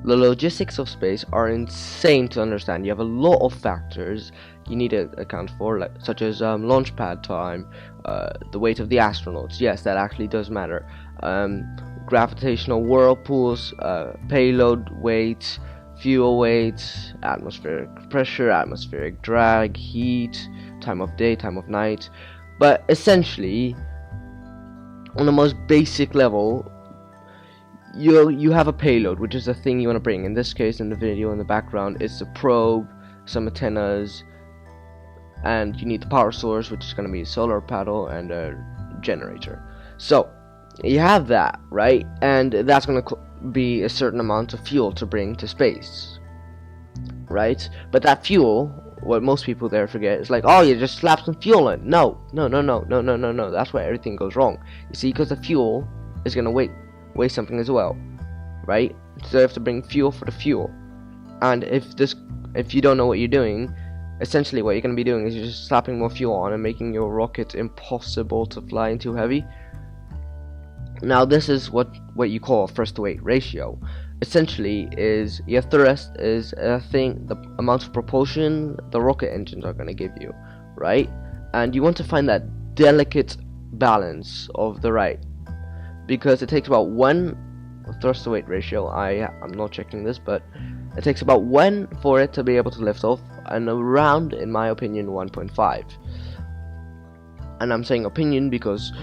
The logistics of space are insane to understand. You have a lot of factors you need to account for, such as launch pad time, the weight of the astronauts. Yes, that actually does matter. Gravitational whirlpools, payload weight, fuel weight, atmospheric pressure, atmospheric drag, heat, time of day, time of night. But essentially, on the most basic level, you have a payload, which is the thing you want to bring. In this case, in the video in the background, it's a probe, some antennas, and you need the power source, which is going to be a solar panel and a generator. So you have that, right? And that's going to be a certain amount of fuel to bring to space, right? But that fuel, what most people there forget, is like, oh, you just slap some fuel in. No. That's where everything goes wrong. You see, because the fuel is going to weigh something as well, right? So you have to bring fuel for the fuel. And if you don't know what you're doing, essentially what you're going to be doing is you're just slapping more fuel on and making your rocket impossible to fly and too heavy. Now this is what you call a thrust to weight ratio. Essentially is your thrust is the amount of propulsion the rocket engines are going to give you, right? And you want to find that delicate balance of the right, because it takes about 1 thrust to weight ratio. I'm not checking this, but it takes about 1 for it to be able to lift off, and around, in my opinion, 1.5. And I'm saying opinion because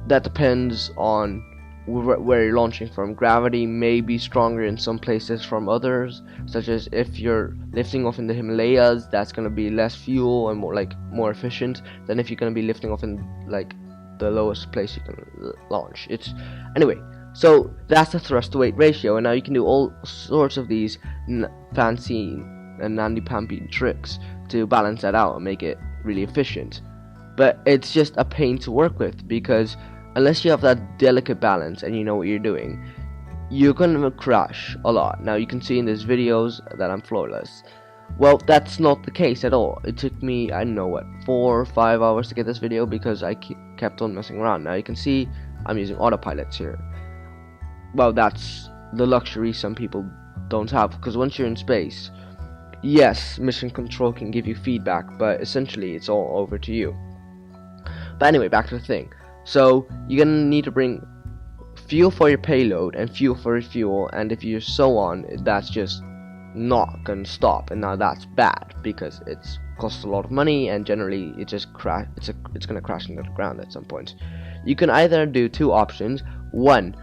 that depends on where you're launching from. Gravity may be stronger in some places from others, such as if you're lifting off in the Himalayas, that's going to be less fuel and more efficient than if you're going to be lifting off in the lowest place you can launch. Anyway, so that's the thrust to weight ratio, and now you can do all sorts of these fancy and namby-pamby tricks to balance that out and make it really efficient. But it's just a pain to work with, because unless you have that delicate balance and you know what you're doing, you're gonna crash a lot. Now you can see in these videos that I'm flawless. Well, that's not the case at all. It took me, I don't know what, 4 or 5 hours to get this video because I kept on messing around. Now you can see I'm using autopilots here. Well, that's the luxury some people don't have, because once you're in space, yes, mission control can give you feedback, but essentially it's all over to you. But anyway, back to the thing. So you're gonna need to bring fuel for your payload and fuel for your fuel, and if you're so on, that's just not gonna stop. And now that's bad because it's costs a lot of money, and generally it just it's gonna crash into the ground at some point. You can either do 2 options. 1,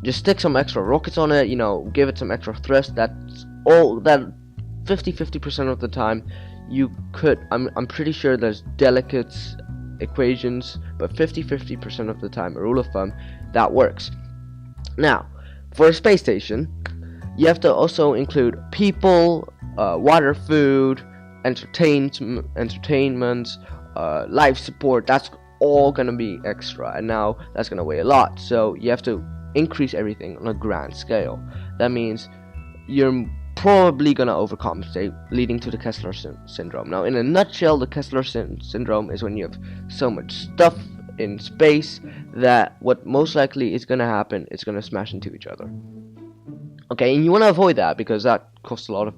just stick some extra rockets on it, give it some extra thrust. That's all. That 50% of the time you could. I'm pretty sure there's delicate equations, but 50% of the time, a rule of thumb, that works. Now, for a space station, you have to also include people, water, food, entertainment, life support. That's all gonna be extra, and now that's gonna weigh a lot. So you have to increase everything on a grand scale. That means you're probably gonna overcompensate, leading to the Kessler syndrome. Now, in a nutshell, the Kessler syndrome is when you have so much stuff in space that what most likely is gonna happen is gonna smash into each other. Okay, and you want to avoid that because that costs a lot of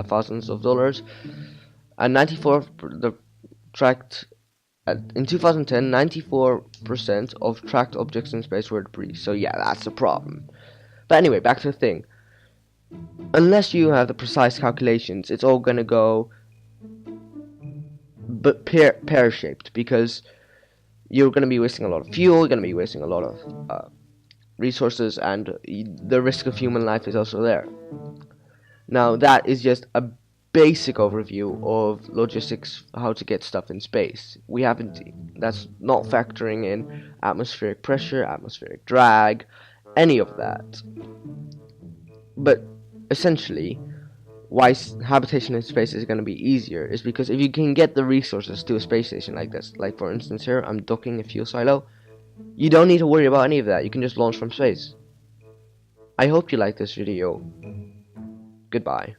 thousands of dollars. And in 2010, 94% of tracked objects in space were debris. So yeah, that's a problem. But anyway, back to the thing. Unless you have the precise calculations, it's all gonna go but pear-shaped, because you're gonna be wasting a lot of fuel, you're gonna be wasting a lot of resources, and the risk of human life is also there. Now that is just a basic overview of logistics, how to get stuff in space. That's not factoring in atmospheric pressure, atmospheric drag, any of that. But essentially, why habitation in space is going to be easier is because if you can get the resources to a space station like this, like for instance here, I'm docking a fuel silo, you don't need to worry about any of that. You can just launch from space. I hope you like this video. Goodbye.